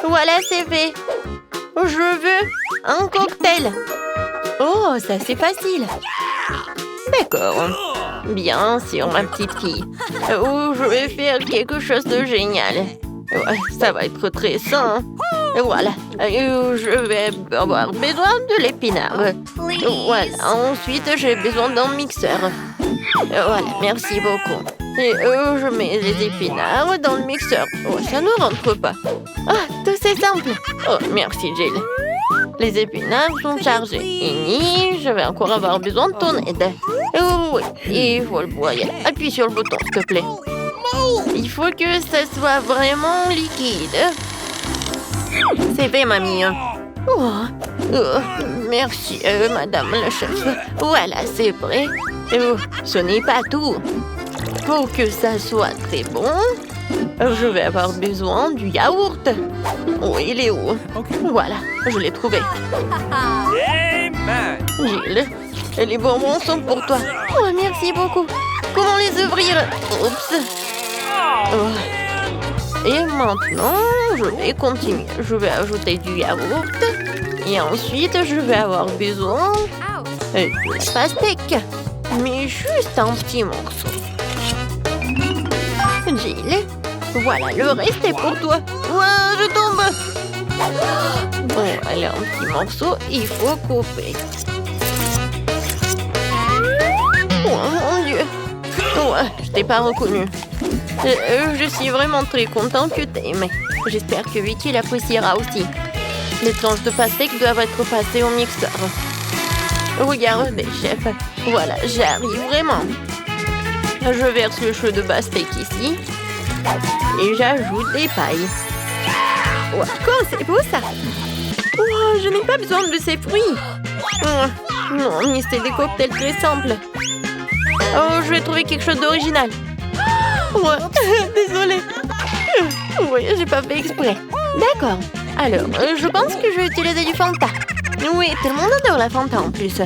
Voilà, c'est fait. Je veux un cocktail. Oh, ça c'est facile. D'accord. Bien sûr, ma petite fille. Oh, je vais faire quelque chose de génial. Ouais, ça va être très sain. Voilà. Je vais avoir besoin de l'épinard. Voilà. Ensuite, j'ai besoin d'un mixeur. Voilà, merci beaucoup. Et je mets les épinards dans le mixeur. Oh, ça ne rentre pas. Ah, tout c'est simple. Oh, merci, Jill. Les épinards sont chargés. Ini, je vais encore avoir besoin de ton aide. Oh, oui, il faut le broyer. Appuie sur le bouton, s'il te plaît. Il faut que ça soit vraiment liquide. C'est fait, mamie. Oh, merci, madame la chef. Voilà, c'est prêt. Oh, ce n'est pas tout. Pour que ça soit très bon, je vais avoir besoin du yaourt. Oh, il est où? Voilà, je l'ai trouvé. Jill, les bonbons sont pour toi. Oh, merci beaucoup. Comment les ouvrir? Oups. Oh. Et maintenant, je vais continuer. Je vais ajouter du yaourt. Et ensuite, je vais avoir besoin de la pastèque. Mais juste un petit morceau. Jill, voilà, le reste est pour toi. Ouah, je tombe. Bon, allez, un petit morceau, il faut couper. Oh mon Dieu. Ouais, je t'ai pas reconnu. Je suis vraiment très contente que t'aimes. J'espère que Vicky l'appréciera aussi. Les tranches de pastèque doivent être passées au mixeur. Regardez, chef. Voilà, j'arrive vraiment. Je verse le chou de pastèque ici. Et j'ajoute des pailles. Wow, c'est beau ça. Wow, je n'ai pas besoin de ces fruits. Oh, non, mais c'est des cocktails très simples. Oh, je vais trouver quelque chose d'original. Ouais, désolée. Oui, j'ai pas fait exprès. D'accord. Alors, je pense que je vais utiliser du Fanta. Oui, tout le monde adore la Fanta en plus.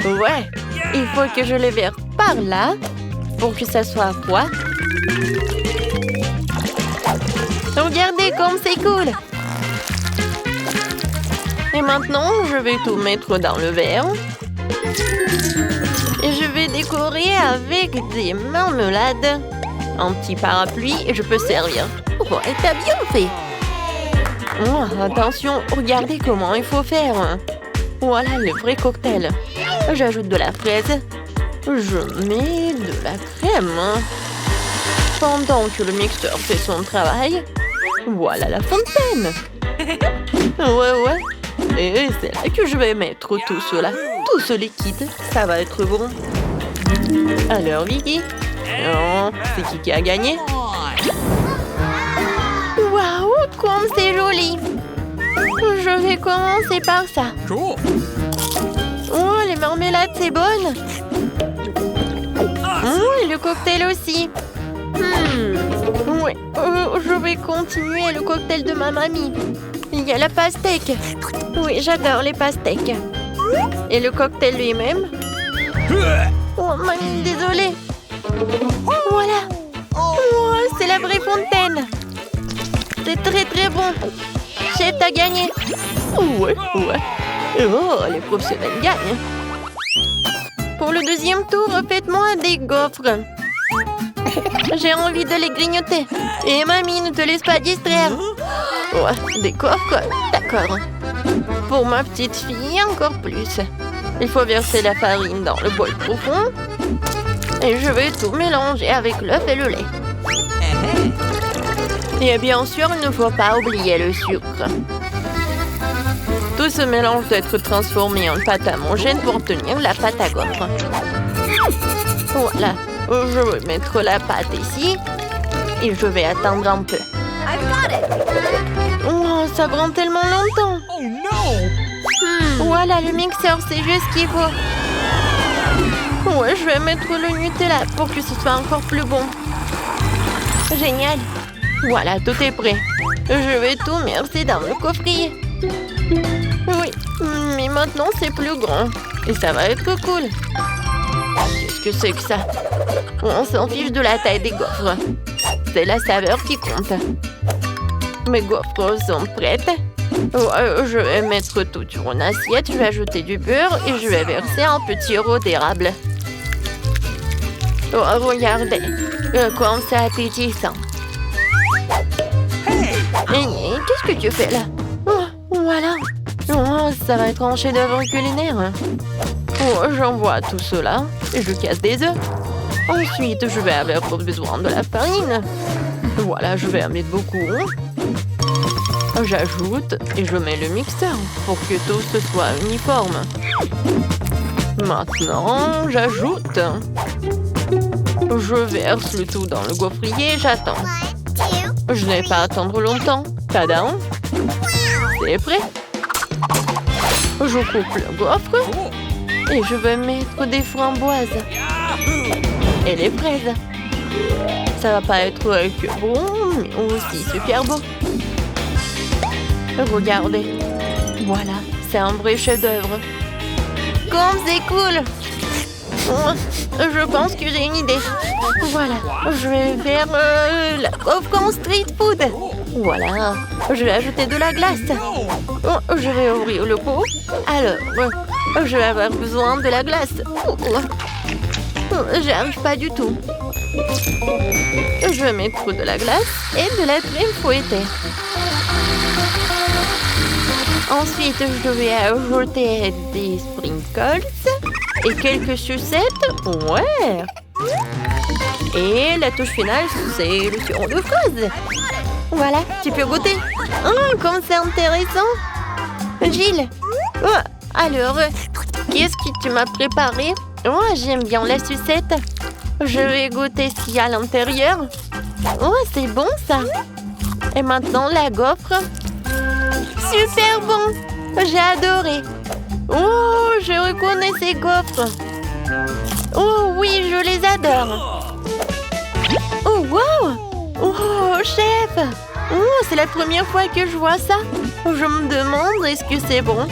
Ouais, il faut que je les verse par là pour que ça soit froid. Regardez comme c'est cool. Et maintenant, je vais tout mettre dans le verre. Et je vais décorer avec des marmelades. Un petit parapluie et je peux servir. Oh, t'as bien fait. Oh, attention, regardez comment il faut faire. Voilà le vrai cocktail. J'ajoute de la fraise. Je mets de la crème. Pendant que le mixeur fait son travail, voilà la fontaine. Ouais. Et c'est là que je vais mettre tout cela. Tout ce liquide, ça va être bon. Alors, Vicky? Non, c'est qui a gagné? Waouh, comme c'est joli! Je vais commencer par ça. Oh, les marmelades, c'est bonne. Et le cocktail aussi. Oui, je vais continuer le cocktail de ma mamie. Il y a la pastèque. Oui, j'adore les pastèques. Et le cocktail lui-même. Oh, mamie, désolée. Voilà. Oh, c'est la vraie fontaine. C'est très très bon. Chef, t'as gagné. Ouais. Oh, les professionnels gagnent. Pour le deuxième tour, faites-moi des gaufres. J'ai envie de les grignoter. Et mamie, ne te laisse pas distraire. Ouais, des gaufres, d'accord. Pour ma petite fille, encore plus. Il faut verser la farine dans le bol profond. Et je vais tout mélanger avec l'œuf et le lait. Et bien sûr, il ne faut pas oublier le sucre. Tout ce mélange doit être transformé en pâte à homogène pour obtenir la pâte à gaufres. Voilà, je vais mettre la pâte ici. Et je vais attendre un peu. Oh, ça prend tellement longtemps. Voilà, le mixeur, c'est juste ce qu'il faut. Ouais, je vais mettre le Nutella pour que ce soit encore plus bon. Génial. Voilà, tout est prêt. Je vais tout verser dans le coffrier. Oui, mais maintenant c'est plus grand. Et ça va être cool. Qu'est-ce que c'est que ça? On s'en fiche de la taille des gaufres. C'est la saveur qui compte. Mes gaufres sont prêtes. Je vais mettre tout sur une assiette, je vais ajouter du beurre et je vais verser un petit sirop d'érable. Oh, regardez, comme c'est appétissant. Qu'est-ce que tu fais là? Oh, voilà. Oh, ça va être un chef-d'œuvre culinaire. Oh, j'envoie tout cela et je casse des œufs. Ensuite, je vais avoir besoin de la farine. Voilà, je vais en mettre beaucoup. J'ajoute et je mets le mixeur pour que tout ce soit uniforme. Maintenant, j'ajoute. Je verse le tout dans le gaufrier et j'attends. Je n'ai pas à attendre longtemps. Tadam! C'est prêt. Je coupe le gaufre et je vais mettre des framboises et les fraises. Ça va pas être que bon, mais aussi super beau. Regardez. Voilà, c'est un vrai chef-d'œuvre. Comme c'est cool! Je pense que j'ai une idée. Voilà, je vais faire la gaufre en street food. Voilà, je vais ajouter de la glace. Je vais ouvrir le pot. Alors, je vais avoir besoin de la glace. J'y arrive pas du tout. Je vais mettre de la glace et de la crème fouettée. Ensuite, je vais ajouter des sprinkles et quelques sucettes. Ouais. Et la touche finale, c'est le sirop de fraise. Voilà, tu peux goûter. Oh, comme c'est intéressant. Gilles, alors, qu'est-ce que tu m'as préparé? Oh, j'aime bien la sucette. Je vais goûter ce qu'il y a à l'intérieur. Oh, c'est bon ça. Et maintenant, la gaufre. Super bon. J'ai adoré. Oh, je reconnais ces gaufres. Oh oui, je les adore. Oh, wow. Oh, chef. Oh, c'est la première fois que je vois ça. Je me demande, est-ce que c'est bon?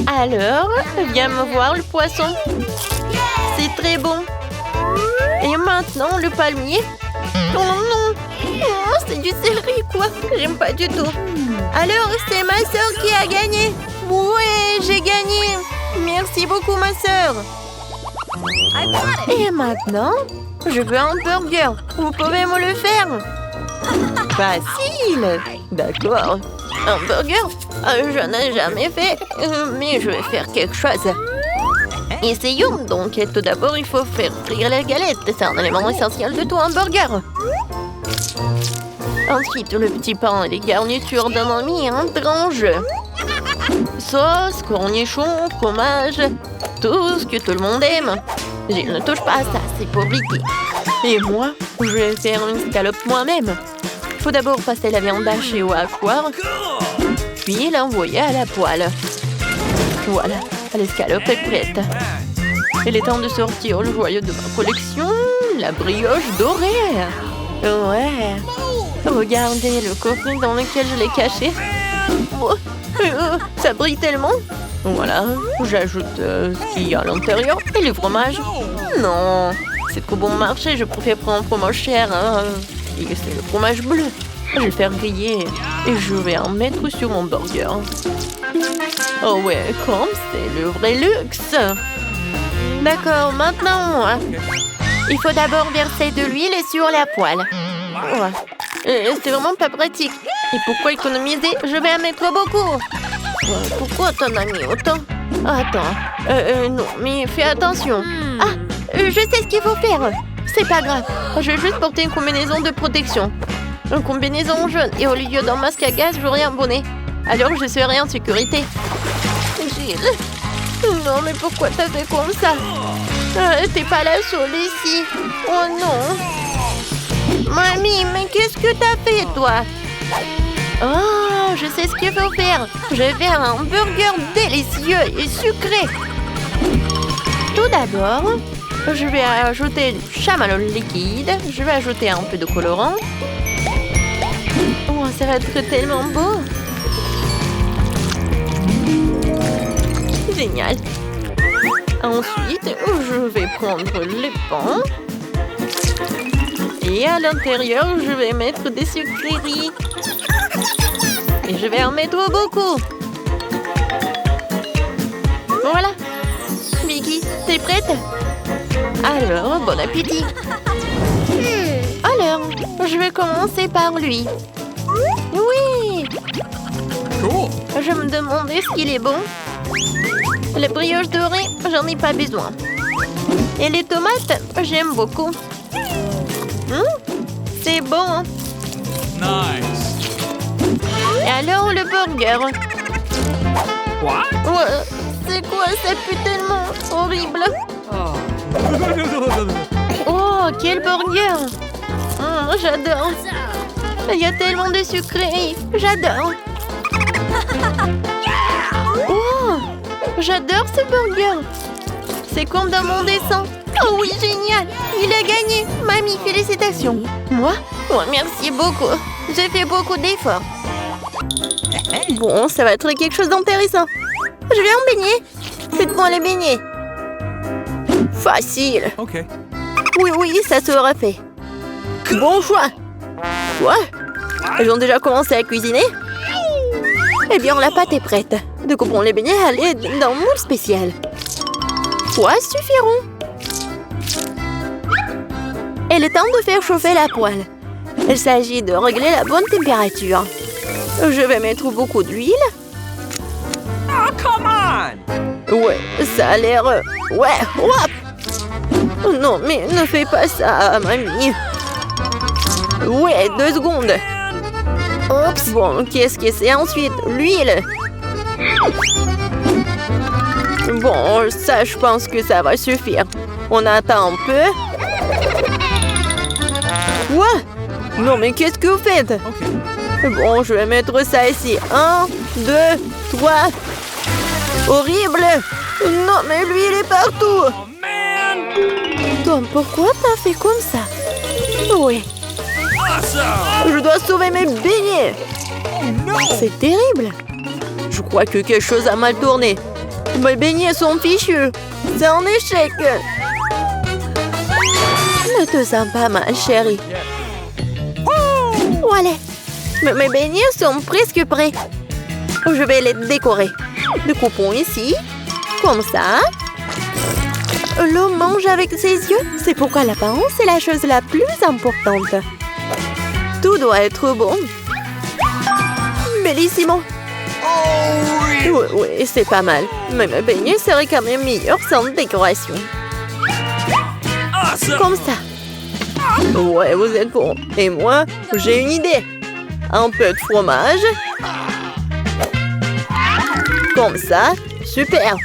Alors, viens me voir le poisson. C'est très bon. Et maintenant, le palmier. Oh non. Oh, c'est du céleri, quoi. J'aime pas du tout. Alors, c'est ma sœur qui a gagné. Ouais, j'ai gagné. Merci beaucoup, ma sœur. Et maintenant, je veux un burger. Vous pouvez me le faire? Facile. D'accord. Un burger? Je n'ai jamais fait, mais je vais faire quelque chose. Essayons donc. Tout d'abord, il faut faire frire la galette. C'est un élément essentiel de tout hamburger. Ensuite, le petit pain et les garnitures donnent envie un grand jeu. Sauce, cornichons, fromage, tout ce que tout le monde aime. Je ne touche pas à ça, c'est pauvreté. Et moi, je vais faire une scalope moi-même. Il faut d'abord passer la viande hachée au hachoir, puis l'envoyer à la poêle. Voilà, l'escalope est prête. Il est temps de sortir le joyau de ma collection, la brioche dorée. Ouais. Regardez le coffret dans lequel je l'ai caché. Oh, ça brille tellement. Voilà, j'ajoute ce qu'il y a à l'intérieur et le fromage. Non, c'est trop bon marché, je préfère prendre un fromage cher. Et c'est le fromage bleu. Je vais le faire griller et je vais en mettre sur mon burger. Oh ouais, comme c'est le vrai luxe. D'accord, maintenant, il faut d'abord verser de l'huile sur la poêle. C'est vraiment pas pratique. Et pourquoi économiser? Je vais en mettre beaucoup. Pourquoi t'en as mis autant? Attends, non, mais fais attention. Ah, je sais ce qu'il faut faire. C'est pas grave, je vais juste porter une combinaison de protection. Une combinaison jaune et au lieu d'un masque à gaz, j'aurai un bonnet. Alors je serai en sécurité. Gilles. Non, mais pourquoi t'as fait comme ça? T'es pas la seule ici. Oh non. Mamie, mais qu'est-ce que t'as fait, toi? Oh, je sais ce qu'il faut faire. Je vais faire un burger délicieux et sucré. Tout d'abord, je vais ajouter du chamallow liquide. Je vais ajouter un peu de colorant. Oh, ça va être tellement beau. Génial. Ensuite, je vais prendre les pains. Et à l'intérieur, je vais mettre des sucreries. Et je vais en mettre beaucoup. Voilà. Vicky, t'es prête? Alors, bon appétit. Alors, je vais commencer par lui. Oui! Cool. Je me demandais ce qu'il est bon. Les brioches dorées, j'en ai pas besoin. Et les tomates, j'aime beaucoup. C'est bon. Hein? Nice. Et alors, le burger. What? Ouais, c'est quoi? Ça pue tellement horrible. Oh, quel burger! J'adore. Il y a tellement de sucré. J'adore. Oh, j'adore ce burger. C'est comme dans mon dessin. Oh oui, génial. Il a gagné. Mamie, félicitations. Moi? Oh, merci beaucoup. J'ai fait beaucoup d'efforts. Bon, ça va être quelque chose d'intéressant. Je vais en baigner. Faites-moi les beignets. Facile. Okay. Oui, ça sera fait. Bon choix. Quoi? Ils ont déjà commencé à cuisiner? Eh bien, la pâte est prête. Découpons les beignets à l'aide d'un moule spécial. Trois suffiront. Et le temps de faire chauffer la poêle. Il s'agit de régler la bonne température. Je vais mettre beaucoup d'huile. Oh, come on! Ouais, ça a l'air... Ouais, hop! Non, mais ne fais pas ça, mamie. Ouais, 2 secondes. Oups, bon, qu'est-ce que c'est ensuite? L'huile. Bon, ça, je pense que ça va suffire. On attend un peu. Quoi? Non, mais qu'est-ce que vous faites? Okay. Bon, je vais mettre ça ici. 1, 2, 3. Horrible! Non, mais l'huile est partout! Oh, man! Tom, pourquoi t'as fait comme ça? Oui, Awesome! je dois sauver mes beignets! Oh, no! C'est terrible! Je crois que quelque chose a mal tourné. Mes beignets sont fichus. C'est un échec. Ne te sens pas mal, chérie. Voilà. Mes beignets sont presque prêts. Je vais les décorer. Découpons ici. Comme ça. L'homme mange avec ses yeux. C'est pourquoi l'apparence est la chose la plus importante. Tout doit être bon. Bellissimo. Oui, c'est pas mal. Mais mes beignets seraient quand même meilleurs sans décoration. Awesome! Comme ça. Ouais, vous êtes bon. Et moi, j'ai une idée. Un peu de fromage. Comme ça. Super.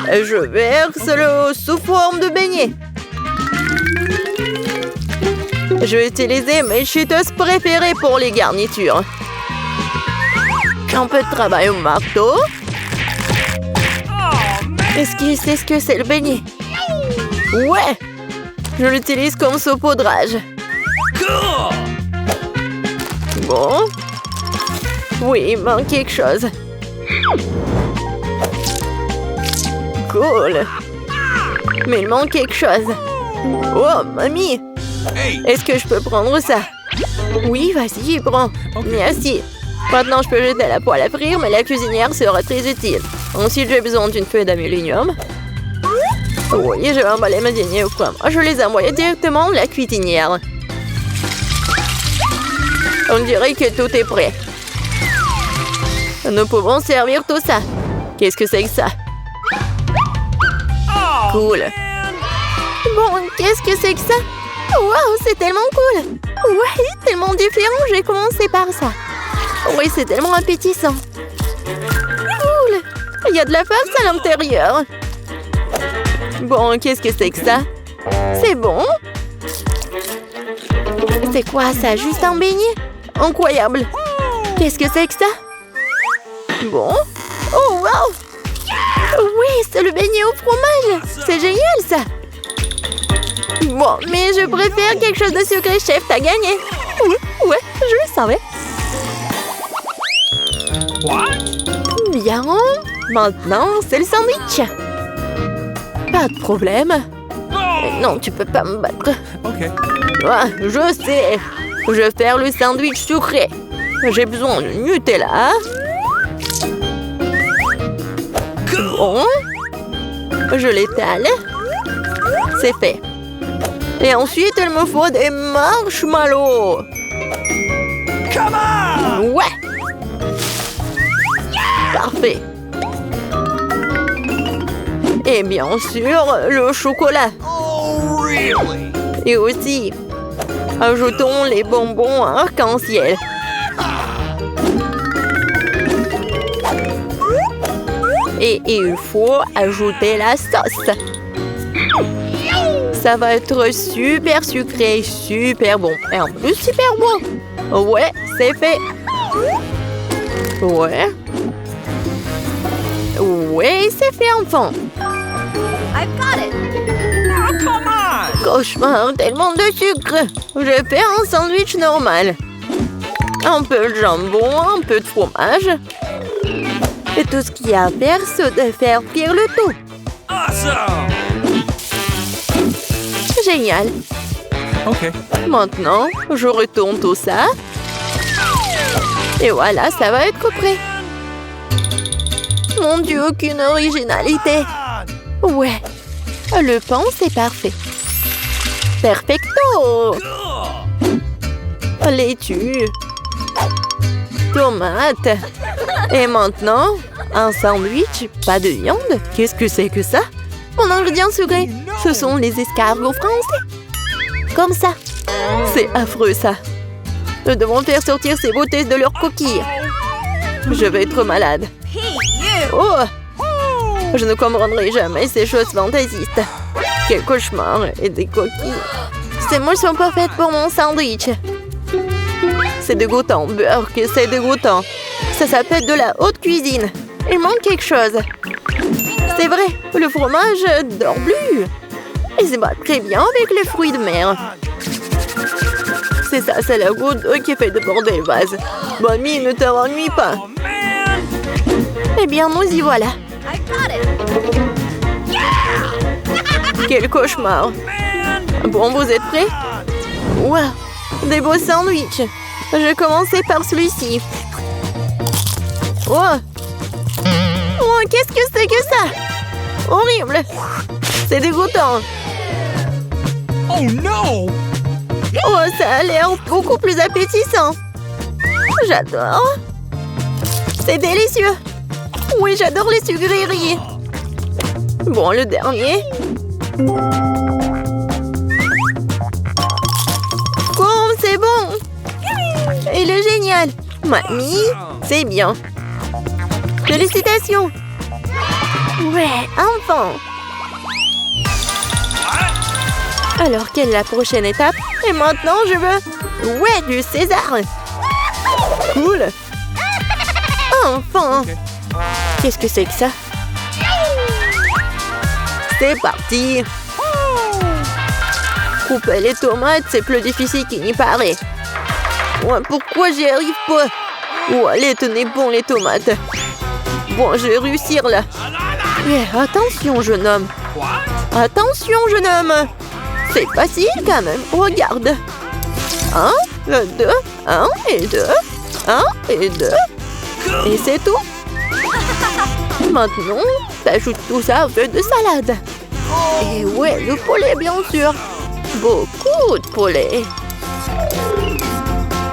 Je verse-le sous forme de beignet. Je vais utiliser mes cheetos préférés pour les garnitures. Un peu de travail au marteau. Est-ce qu'il sait ce que c'est le beignet? Ouais! Je l'utilise comme saupoudrage. Cool! Bon. Oui, il manque quelque chose. Cool. Mais il manque quelque chose. Oh, mamie! Hey! Est-ce que je peux prendre ça? Oui, vas-y, prends. Merci. Maintenant, je peux jeter la poêle à frire, mais la cuisinière sera très utile. Ensuite, j'ai besoin d'une feuille d'aluminium. Oui, je vais emballer mes beignets au poivre. Je les ai envoyés directement de la cuisinière. On dirait que tout est prêt. Nous pouvons servir tout ça. Qu'est-ce que c'est que ça? Cool. Bon, qu'est-ce que c'est que ça? Wow, c'est tellement cool. Ouais, tellement différent. J'ai commencé par ça. Oui, c'est tellement appétissant. Cool. Il y a de la farce à l'intérieur. Bon, qu'est-ce que c'est que ça? C'est bon. C'est quoi ça? Juste un beignet? Incroyable. Qu'est-ce que c'est que ça? Bon. Oh, wow. Oui, c'est le beignet au fromage. C'est génial, ça. Bon, mais je préfère quelque chose de sucré, chef. T'as gagné. Ouais, je le savais. What? Bien. Maintenant, c'est le sandwich. Pas de problème. Mais non, tu peux pas me battre. Okay. Ah, je sais. Je vais faire le sandwich sucré. j'ai besoin de Nutella. Bon. Je l'étale. C'est fait. Et ensuite, il me faut des marshmallows. Come on! Ouais. Parfait. Et bien sûr, le chocolat. Oh, really? Et aussi, ajoutons les bonbons arc-en-ciel. Et il faut ajouter la sauce. Ça va être super sucré, super bon. Et en plus, super bon. Ouais, c'est fait. Ouais. Ouais, c'est fait enfin. I've got it. Oh, come on! Cauchemar, tellement de sucre. Je fais un sandwich normal. Un peu de jambon, un peu de fromage. Et tout ce qu'il y a à faire, c'est de faire cuire le tout. Awesome! Génial. Okay. Maintenant, je retourne tout ça. Et voilà, ça va être prêt. Mon Dieu, aucune originalité. Ouais, le pain, c'est parfait. Perfecto. Laitue. Tomate. Et maintenant, un sandwich, pas de viande. Qu'est-ce que c'est que ça? Mon ingrédient secret, ce sont les escargots français. Comme ça. C'est affreux, ça. Nous devons faire sortir ces beautés de leurs coquilles. Je vais être malade. Oh! Je ne comprendrai jamais ces choses fantaisistes. Quel cauchemar et des coquilles. Ces moules sont parfaites pour mon sandwich. C'est dégoûtant, Burke, c'est dégoûtant. Ça s'appelle de la haute cuisine. Il manque quelque chose. C'est vrai, le fromage dort plus. Il se bat très bien avec les fruits de mer. C'est ça, c'est la goutte d'eau qui fait déborder le vase. Mamie, ne t'ennuie pas. Oh, man! Eh bien, nous y voilà. I got it. Quel cauchemar. Man! Bon, vous êtes prêts? Wow, des beaux sandwichs. Je vais commencer par celui-ci. Oh, oh, qu'est-ce que c'est que ça? Horrible. C'est dégoûtant. Oh, no! Oh, ça a l'air beaucoup plus appétissant. J'adore. C'est délicieux. Oui, j'adore les sucreries. Bon, le dernier. Oh, c'est bon. Il est génial. Mamie, c'est bien. Félicitations. Ouais, enfin. Alors, quelle est la prochaine étape? Et maintenant, je veux... Ouais, du César. Cool. Enfin. Qu'est-ce que c'est que ça? C'est parti. Couper les tomates, c'est plus difficile qu'il n'y paraît. Ouais, pourquoi j'y arrive pas? Oh, allez, tenez bon les tomates. Bon, je vais réussir là. Mais attention, jeune homme. Attention, jeune homme. C'est facile quand même. Regarde. 1, 2, 1 et 2. 1 et 2. Et c'est tout. Maintenant, t'ajoutes tout ça au feu de salade. Et ouais, le poulet, bien sûr. Beaucoup de poulet.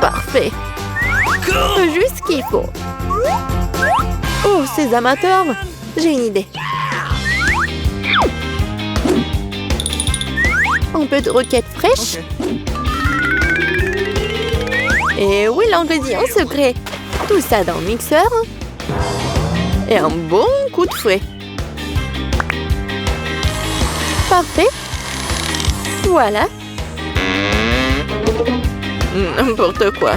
Parfait. Juste ce qu'il faut. Oh, ces amateurs. J'ai une idée. Un peu de roquette fraîche. Et oui, l'ingrédient secret. Tout ça dans le mixeur. Et un bon coup de fouet. Parfait. Voilà. N'importe quoi.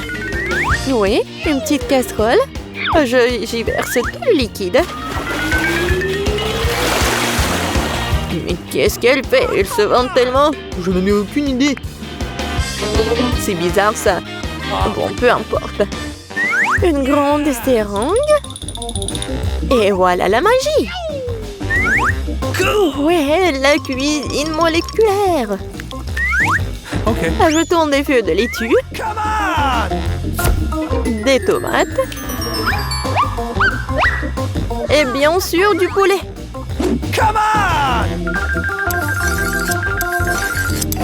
Oui, une petite casserole. J'y verse tout le liquide. Mais qu'est-ce qu'elle fait? Elle se vante tellement. Je n'en ai aucune idée. C'est bizarre ça. Bon, peu importe. Une grande seringue. Et voilà la magie. Ouais, la cuisine moléculaire. Okay. Ajoutons des feuilles de laitue. Come on! des tomates et bien sûr du poulet. Come on!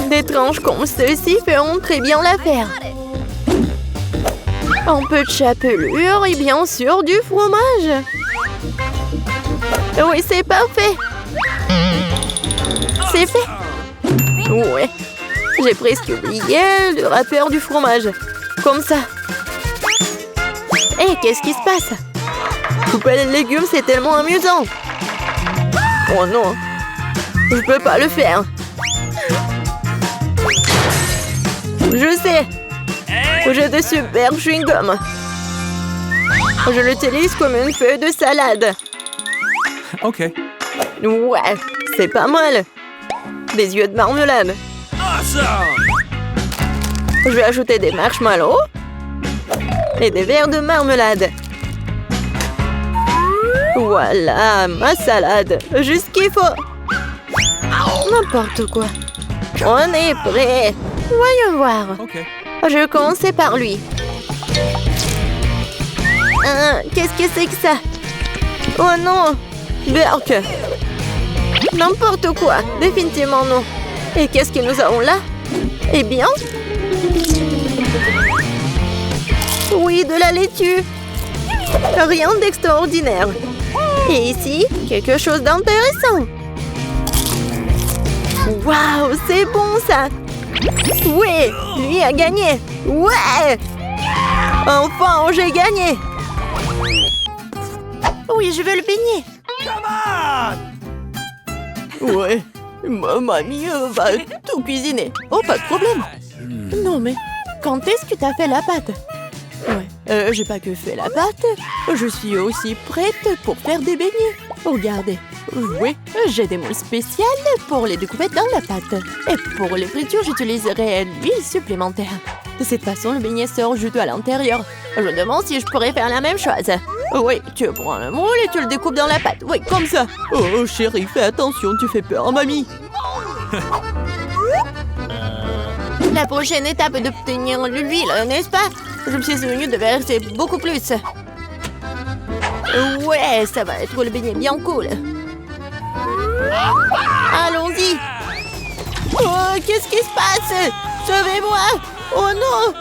Des tranches comme ceci feront très bien l'affaire. Got it. Un peu de chapelure et bien sûr du fromage. Oui, c'est parfait. C'est fait. Ouais. J'ai presque oublié le rappeur du fromage. Comme ça. Hé, qu'est-ce qui se passe? Couper les légumes, c'est tellement amusant. Oh non. Je peux pas le faire. Je sais. J'ai des super chewing-gums. Je l'utilise comme une feuille de salade. Okay. Ouais, c'est pas mal. Des yeux de marmelade. Awesome! Je vais ajouter des marshmallows et des verres de marmelade. Voilà, ma salade. Juste ce qu'il faut. N'importe quoi. On est prêt. Voyons voir. Okay. Je vais commencer par lui. Qu'est-ce que c'est que ça? Oh non! Burk! N'importe quoi! Définitivement non! Et qu'est-ce que nous avons là? Eh bien... Oui, de la laitue! Rien d'extraordinaire! Et ici, quelque chose d'intéressant! Waouh, c'est bon ça! Oui, lui a gagné! Ouais! Enfin, j'ai gagné! Oui, je veux le beignet! Come on! Ouais, ma mamie va tout cuisiner. Oh, pas de problème. Non, mais quand est-ce que t'as fait la pâte? Ouais, j'ai pas que fait la pâte. Je suis aussi prête pour faire des beignets. Regardez. Oui, j'ai des moules spéciales pour les découpettes dans la pâte. Et pour les fritures, j'utiliserai l'huile supplémentaire. De cette façon, le beignet sort juteux à l'intérieur. Je me demande si je pourrais faire la même chose. Oui, tu prends le moule et tu le découpes dans la pâte. Oui, comme ça. Oh, chérie, fais attention, tu fais peur à mamie. La prochaine étape est d'obtenir l'huile, n'est-ce pas? Je me suis souvenu de verser beaucoup plus. Ouais, ça va être le beignet bien cool. Allons-y. Oh, qu'est-ce qui se passe? Sauvez-moi! Oh non!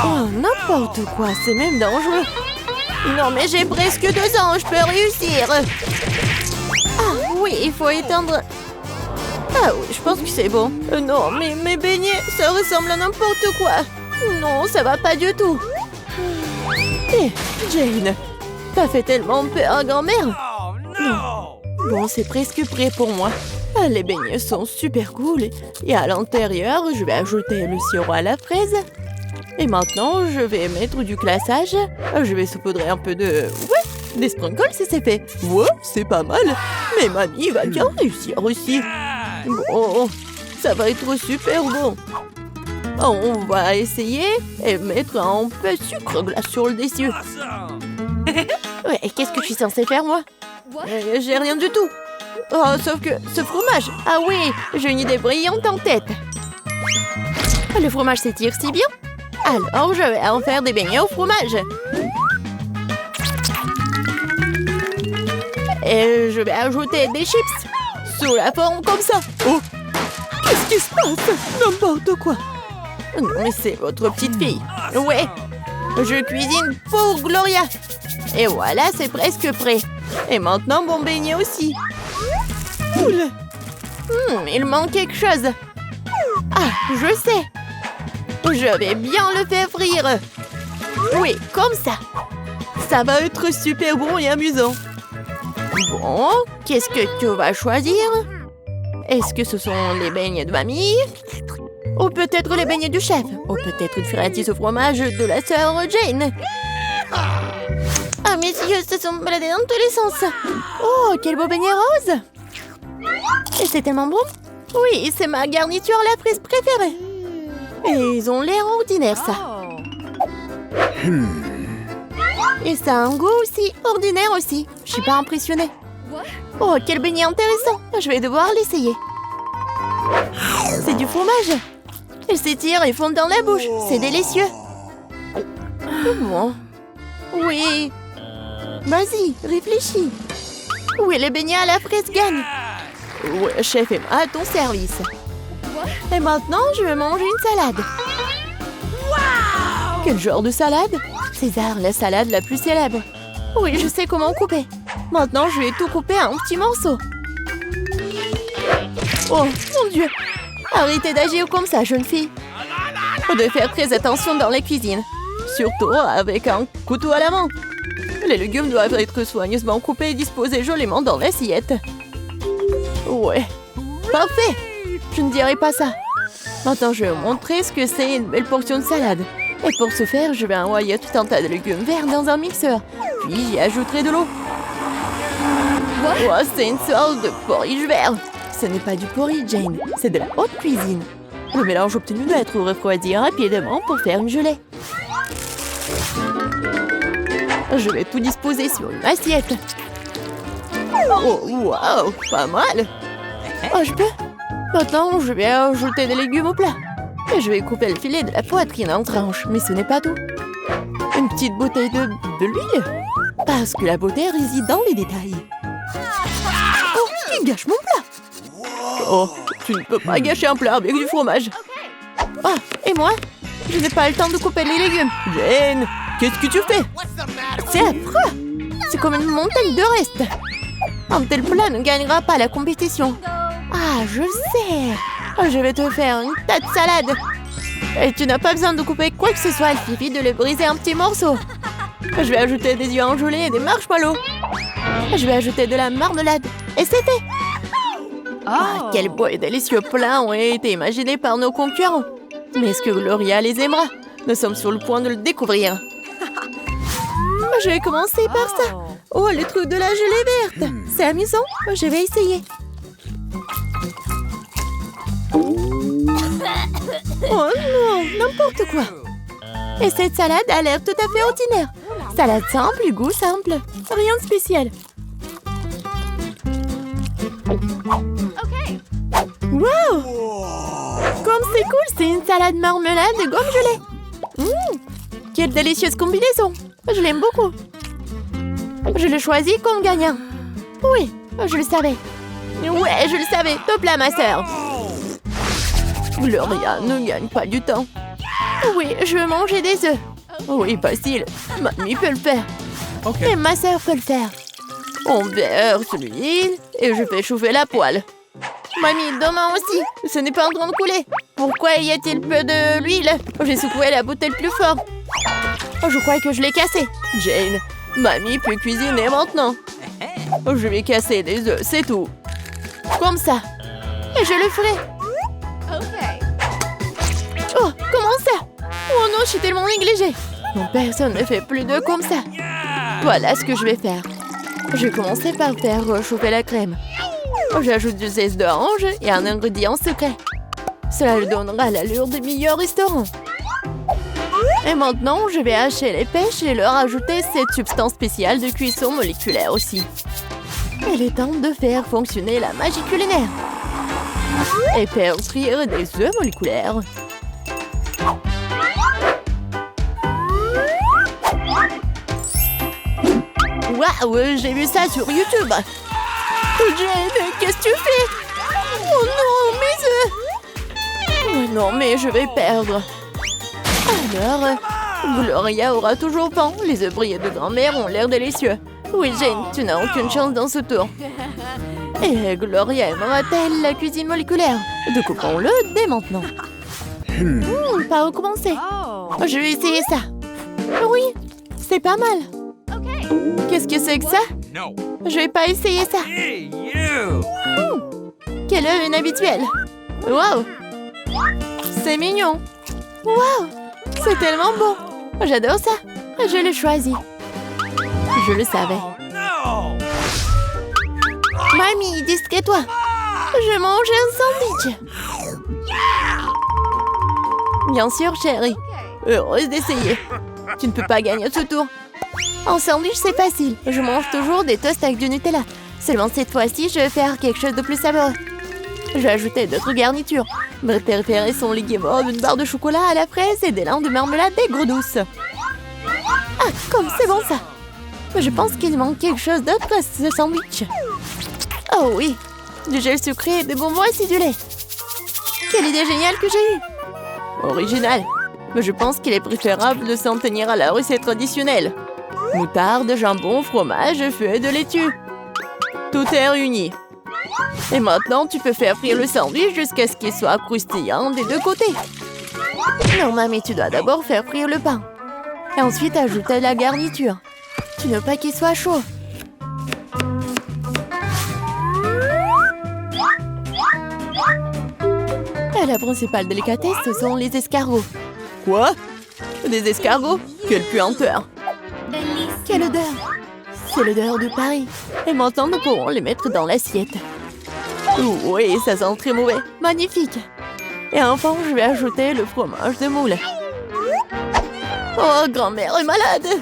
Oh, n'importe quoi, c'est même dangereux. Non, mais j'ai presque 2 ans, je peux réussir. Ah oui, il faut éteindre... Ah oui, je pense que c'est bon. Non, mais mes beignets, ça ressemble à n'importe quoi. Non, ça va pas du tout. Hé, Jane, t'as fait tellement peur à grand-mère. Oh no! Bon, c'est presque prêt pour moi. Ah, les beignets sont super cool. Et à l'intérieur, je vais ajouter le sirop à la fraise. Et maintenant, je vais mettre du glaçage. Je vais saupoudrer un peu de... Ouais, des sprinkles si c'est fait. Ouais, c'est pas mal. Mais mamie va bien réussir aussi. Bon, ça va être super bon. On va essayer et mettre un peu de sucre glace sur le dessus. Awesome! Ouais, et qu'est-ce que je suis censée faire, moi? What? J'ai rien du tout. Oh, sauf que ce fromage. Ah oui, j'ai une idée brillante en tête. Le fromage s'étire si bien. Alors, je vais en faire des beignets au fromage. Et je vais ajouter des chips sous la forme comme ça. Oh, qu'est-ce qui se passe? N'importe quoi. Non, mais c'est votre petite fille. Ouais, je cuisine pour Gloria. Et voilà, c'est presque prêt. Et maintenant, mon beignet aussi. Cool. Il manque quelque chose. Ah, je sais. Je vais bien le faire frire. Oui, comme ça. Ça va être super bon et amusant. Bon, qu'est-ce que tu vas choisir? Est-ce que ce sont les beignets de mamie? Ou peut-être les beignets du chef? Ou peut-être une friandise au fromage de la sœur Jane? Ah, mes yeux se sont baladés dans tous les sens. Oh, quel beau beignet rose! Et c'est tellement bon. Oui, c'est ma garniture à la frise préférée. Et ils ont l'air ordinaires, ça. Et ça a un goût aussi ordinaire aussi. Je suis pas impressionnée. What? Oh, quel beignet intéressant. Je vais devoir l'essayer. C'est du fromage. Il s'étire et fond dans la bouche. C'est délicieux. Bon. Oui. Vas-y, réfléchis. Oui, le beignet à la fraise gagne. Ouais, chef est à ton service. Et maintenant, je vais manger une salade. Quel genre de salade? César, la salade la plus célèbre. Oui, je sais comment couper. Maintenant, je vais tout couper en petits morceaux. Oh, mon Dieu! Arrêtez d'agir comme ça, jeune fille. Faut de faire très attention dans la cuisine. Surtout avec un couteau à la main. Les légumes doivent être soigneusement coupés et disposés joliment dans l'assiette. Ouais, parfait! Je ne dirai pas ça. Maintenant, je vais vous montrer ce que c'est une belle portion de salade. Et pour ce faire, je vais envoyer tout un tas de légumes verts dans un mixeur. Puis j'y ajouterai de l'eau. Oh, c'est une sorte de porridge vert. Ce n'est pas du porridge, Jane. C'est de la haute cuisine. Le mélange obtenu doit être refroidi rapidement pour faire une gelée. Je vais tout disposer sur une assiette. Oh, wow, pas mal. Oh, je peux? Maintenant, je vais ajouter des légumes au plat. Et je vais couper le filet de la poitrine en tranches. Mais ce n'est pas tout. Une petite bouteille de l'huile. Parce que la beauté réside dans les détails. Oh, il gâche mon plat. Oh, tu ne peux pas gâcher un plat avec du fromage. Oh, et moi? Je n'ai pas le temps de couper les légumes. Jane, qu'est-ce que tu fais? C'est affreux. C'est comme une montagne de restes. Un tel plat ne gagnera pas la compétition. Ah, je sais. Je vais te faire une tas de salade. Et tu n'as pas besoin de couper quoi que ce soit. Il suffit de les briser en petits morceaux. Je vais ajouter des yeux engelés et des marshmallows. Je vais ajouter de la marmelade. Et c'est fait. Ah, quel beau et délicieux plat ont été imaginés par nos concurrents. Mais est-ce que Gloria les aimera? Nous sommes sur le point de le découvrir. Je vais commencer par ça. Oh, le truc de la gelée verte. C'est amusant. Je vais essayer. Oh non, n'importe quoi. Et cette salade a l'air tout à fait ordinaire. Salade simple et goût simple. Rien de spécial. Wow! Comme c'est cool, c'est une salade marmelade de gomme gelée. Quelle délicieuse combinaison. Je l'aime beaucoup. Je le choisis comme gagnant. Oui, je le savais. Ouais, je le savais. Top là, ma sœur. Gloria ne gagne pas du temps. Oui, je veux manger des œufs. Oui, facile. Mamie peut le faire. Okay. Et ma sœur peut le faire. On verse l'huile et je fais chauffer la poêle. Mamie, demain aussi. Ce n'est pas en train de couler. Pourquoi y a-t-il peu d'huile? J'ai secoué la bouteille plus fort. Je crois que je l'ai cassée. Jane, mamie peut cuisiner maintenant. Je vais casser des œufs, c'est tout. Comme ça. Et je le ferai. Oh, comment ça? Oh non, je suis tellement négligée. Non, personne ne fait plus d'œufs comme ça. Voilà ce que je vais faire. Je vais commencer par faire chauffer la crème. J'ajoute du zeste d'orange et un ingrédient secret. Cela lui donnera l'allure des meilleurs restaurants. Et maintenant, je vais hacher les pêches et leur ajouter cette substance spéciale de cuisson moléculaire aussi. Il est temps de faire fonctionner la magie culinaire. Et faire frire des œufs moléculaires. Waouh, j'ai vu ça sur YouTube. Jane, qu'est-ce que tu fais? Oh non, mes œufs! Oh non, mais je vais perdre. Alors, Gloria aura toujours faim. Les œufs brillés de grand-mère ont l'air délicieux. Oui, Jane, tu n'as aucune chance dans ce tour. Et Gloria aimera-t-elle la cuisine moléculaire? Découpons-le dès maintenant. Par où commencer? Je vais essayer ça. Oui, c'est pas mal. Qu'est-ce que c'est que ça? Je vais pas essayer ça. Quel œuf inhabituel. Wow. C'est mignon. Wow. C'est tellement beau. J'adore ça. Je l'ai choisi. Je le savais. Mamie, distrais-toi. Je mange un sandwich. Bien sûr, chérie. Heureuse d'essayer. Tu ne peux pas gagner ce tour. En sandwich, c'est facile. Je mange toujours des toasts avec du Nutella. Seulement cette fois-ci, je vais faire quelque chose de plus savoureux. Je vais ajouter d'autres garnitures. Mes préférés sont les guimauves, une barre de chocolat à la fraise et des langues de marmelade aigre douce. Ah, comme c'est bon ça. Je pense qu'il manque quelque chose d'autre à ce sandwich. Oh oui, du gel sucré, des bonbons acidulés. Quelle idée géniale que j'ai eue. Original. Mais je pense qu'il est préférable de s'en tenir à la recette traditionnelle. Moutarde, jambon, fromage, feuilles de laitue. Tout est réuni. Et maintenant, tu peux faire frire le sandwich jusqu'à ce qu'il soit croustillant des deux côtés. Non, mamie, tu dois d'abord faire frire le pain. Et ensuite, ajouter la garniture. Tu ne veux pas qu'il soit chaud. Et la principale délicatesse, ce sont les escargots. Quoi? Des escargots? Quelle puanteur! Quelle odeur! C'est l'odeur de Paris. Et maintenant, nous pourrons les mettre dans l'assiette. Oui, ça sent très mauvais. Magnifique! Et enfin, je vais ajouter le fromage de moule. Oh, grand-mère est malade!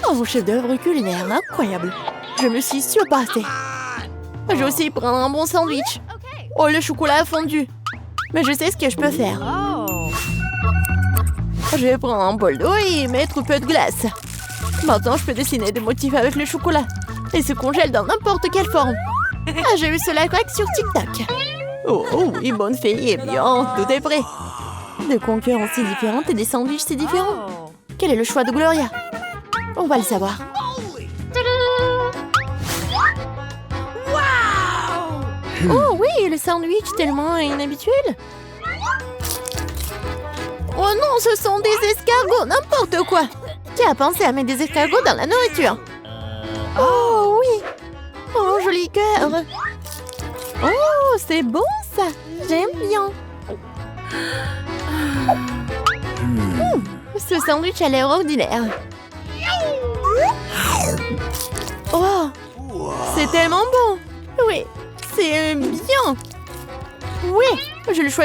Oh, chef-d'œuvre culinaire, incroyable! Je me suis surpassée. Je vais aussi prendre un bon sandwich. Oh, le chocolat a fondu. Mais je sais ce que je peux faire. Je vais prendre un bol d'eau et mettre un peu de glace. Maintenant, je peux dessiner des motifs avec le chocolat. Et se congèle dans n'importe quelle forme. Ah, j'ai vu cela craque sur TikTok. Oh, oui, bonne fille, eh bien, tout est prêt. Des concurrences si différentes et des sandwichs si différents. Quel est le choix de Gloria? On va le savoir. Oh oui, le sandwich tellement inhabituel. Oh non, ce sont des escargots, n'importe quoi. Qui a pensé à mettre des escargots dans la nourriture? Oh oui. Oh, joli cœur. Oh, c'est bon ça. J'aime bien. Ce sandwich a l'air ordinaire. Oh, c'est tellement bon. Oui, c'est bien. Oui, je le choisis.